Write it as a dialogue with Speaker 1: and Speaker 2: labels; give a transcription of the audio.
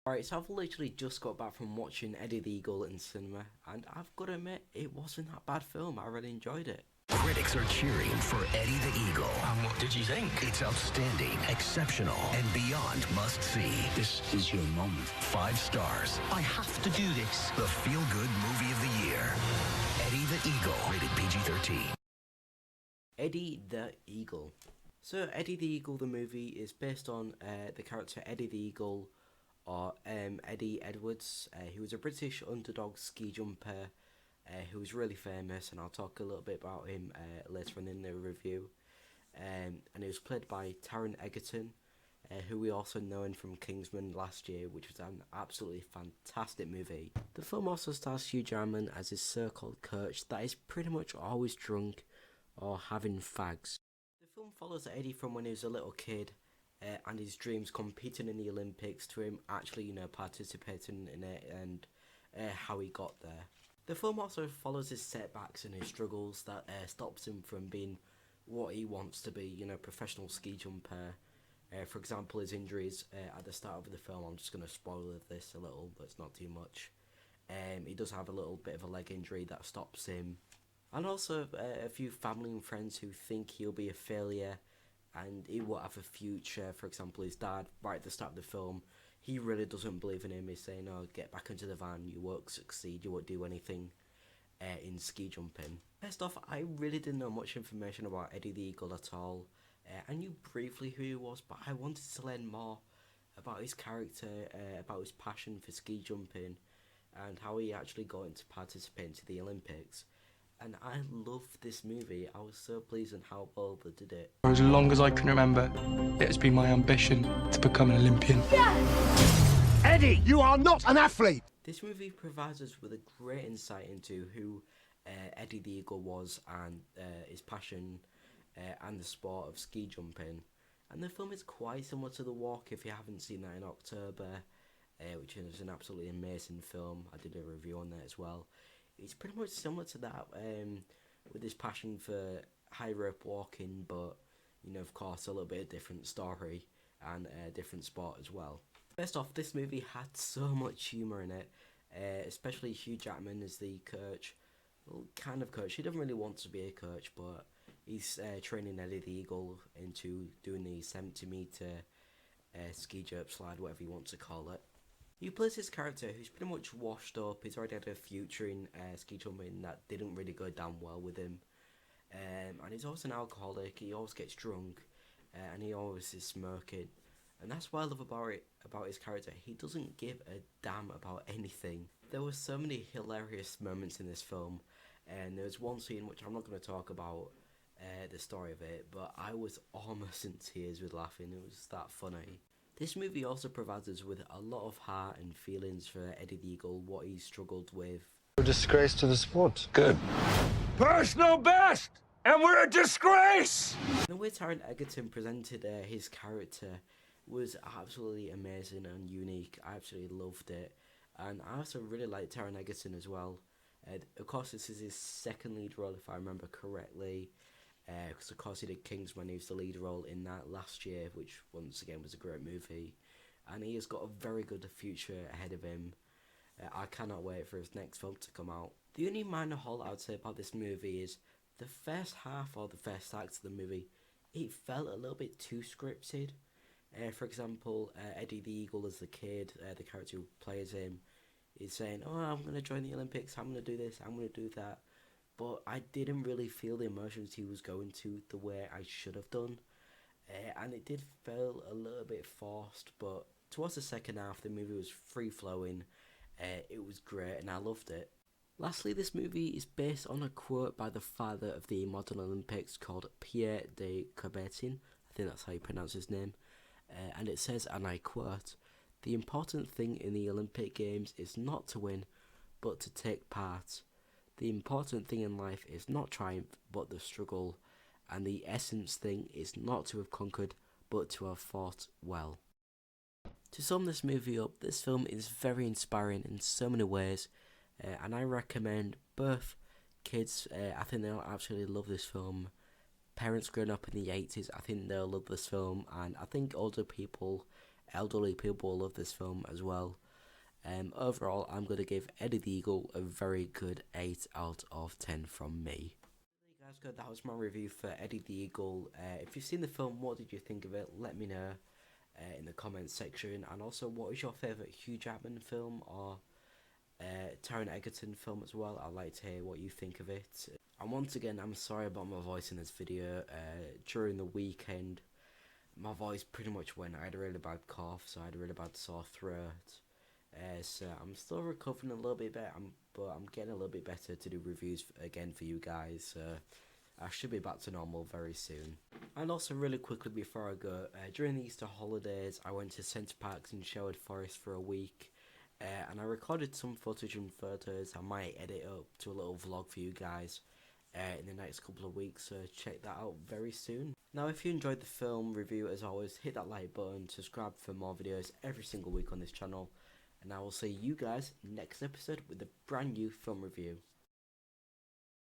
Speaker 1: Alright, so I've literally just got back from watching Eddie the Eagle in cinema, and I've got to admit, it wasn't that bad film. I really enjoyed it.
Speaker 2: Critics are cheering for Eddie the Eagle.
Speaker 3: What did you think?
Speaker 2: It's outstanding, exceptional, and beyond must-see.
Speaker 3: This is your moment.
Speaker 2: 5 stars.
Speaker 3: I have to do this.
Speaker 2: The feel-good movie of the year. Eddie the Eagle, rated PG-13.
Speaker 1: Eddie the Eagle. So, Eddie the Eagle, the movie, is based on the character Eddie the Eagle, or Eddie Edwards, who was a British underdog ski jumper who was really famous, and I'll talk a little bit about him later on in the review. And he was played by Taron Egerton, who we also known from Kingsman last year, which was an absolutely fantastic movie. The film also stars Hugh Jackman as his so-called coach that is pretty much always drunk or having fags. The film follows Eddie from when he was a little kid, and his dreams competing in the Olympics to him actually, participating in it, and how he got there. The film also follows his setbacks and his struggles that stops him from being what he wants to be, professional ski jumper. For example, his injuries at the start of the film. I'm just going to spoil this a little, but it's not too much. He does have a little bit of a leg injury that stops him. And also a few family and friends who think he'll be a failure and he won't have a future. For example, his dad, right at the start of the film, he really doesn't believe in him. He's saying, "Oh, get back into the van, you won't succeed, you won't do anything in ski jumping." First off, I really didn't know much information about Eddie the Eagle at all. I knew briefly who he was, but I wanted to learn more about his character, about his passion for ski jumping, and how he actually got into participating to the Olympics. And I loved this movie. I was so pleased on how well they did it.
Speaker 4: For as long as I can remember, it has been my ambition to become an Olympian.
Speaker 5: Eddie, you are not an athlete!
Speaker 1: This movie provides us with a great insight into who Eddie the Eagle was, and his passion and the sport of ski jumping. And the film is quite similar to The Walk if you haven't seen that in October, which is an absolutely amazing film. I did a review on that as well. It's pretty much similar to that, with his passion for high rope walking, but of course a little bit of different story and a different sport as well. First off, this movie had so much humour in it, especially Hugh Jackman as the coach. Well, kind of coach. He doesn't really want to be a coach, but he's training Eddie the Eagle into doing the 70-metre ski jump slide, whatever you want to call it. He plays his character who's pretty much washed up. He's already had a future in ski jumping that didn't really go down well with him. And he's also an alcoholic. He always gets drunk, and he always is smoking. And that's what I love about his character. He doesn't give a damn about anything. There were so many hilarious moments in this film, and there was one scene which I'm not going to talk about the story of it, but I was almost in tears with laughing. It was that funny. This movie also provides us with a lot of heart and feelings for Eddie the Eagle, what he struggled with.
Speaker 5: A disgrace to the sport.
Speaker 3: Good.
Speaker 5: Personal best! And we're a disgrace!
Speaker 1: The way Taron Egerton presented his character was absolutely amazing and unique. I absolutely loved it. And I also really liked Taron Egerton as well. Of course, this is his second lead role, if I remember correctly. Because of course he did Kingsman, he was the lead role in that last year, which once again was a great movie, and he has got a very good future ahead of him. I cannot wait for his next film to come out. The only minor hole I would say about this movie is the first half or the first act of the movie, it felt a little bit too scripted. For example, Eddie the Eagle as the kid, the character who plays him, is saying, "Oh, I'm going to join the Olympics, I'm going to do this, I'm going to do that." But I didn't really feel the emotions he was going to the way I should have done. And it did feel a little bit forced, but towards the second half, the movie was free-flowing. It was great, and I loved it. Lastly, this movie is based on a quote by the father of the modern Olympics called Pierre de Coubertin. I think that's how you pronounce his name. And it says, and I quote, "The important thing in the Olympic Games is not to win, but to take part. The important thing in life is not triumph, but the struggle. And the essence thing is not to have conquered, but to have fought well." To sum this movie up, this film is very inspiring in so many ways. And I recommend both kids, I think they'll absolutely love this film. Parents growing up in the 80s, I think they'll love this film. And I think older people elderly people love this film as well. Overall, I'm going to give Eddie the Eagle a very good 8 out of 10 from me. There you guys go, that was my review for Eddie the Eagle. If you've seen the film, what did you think of it? Let me know in the comments section. And also, what is your favourite Hugh Jackman film or Taron Egerton film as well? I'd like to hear what you think of it. And once again, I'm sorry about my voice in this video. During the weekend, my voice pretty much went. I had a really bad cough, so I had a really bad sore throat. So I'm still recovering a little bit better, but I'm getting a little bit better to do reviews again for you guys. So I should be back to normal very soon. And also, really quickly before I go, during the Easter holidays, I went to Centre Parks in Sherwood Forest for a week. And I recorded some footage and photos. I might edit up to a little vlog for you guys in the next couple of weeks, so check that out very soon. Now, if you enjoyed the film review, as always, hit that like button, subscribe for more videos every single week on this channel, and I will see you guys next episode with a brand new film review.